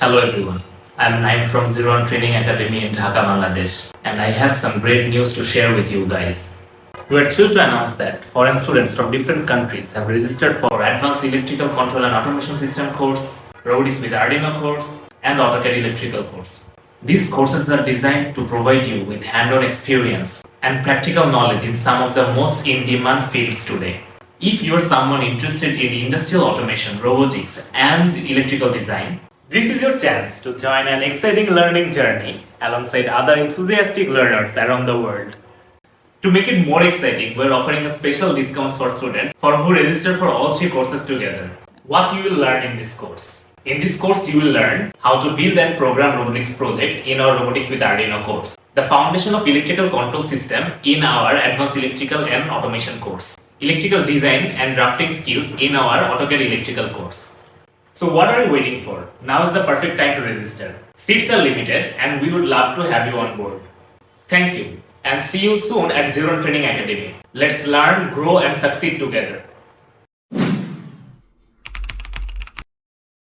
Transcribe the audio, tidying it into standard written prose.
Hello everyone, I am Naim from ZerOne Training Academy in Dhaka, Bangladesh, and I have some great news to share with you guys. We are thrilled to announce that foreign students from different countries have registered for Advanced Electrical Control and Automation System course, Robotics with Arduino course, and AutoCAD Electrical course. These courses are designed to provide you with hand-on experience and practical knowledge in some of the most in-demand fields today. If you are someone interested in industrial automation, robotics, and electrical design, this is your chance to join an exciting learning journey alongside other enthusiastic learners around the world. To make it more exciting, we are offering a special discount for students who register for all three courses together. What you will learn in this course? In this course, you will learn how to build and program robotics projects in our Robotics with Arduino course, the foundation of electrical control system in our Advanced Electrical and Automation course, electrical design and drafting skills in our AutoCAD Electrical course. So what are you waiting for? Now is the perfect time to register. Seats are limited and we would love to have you on board. Thank you and see you soon at ZerOne Training Academy. Let's learn, grow and succeed together.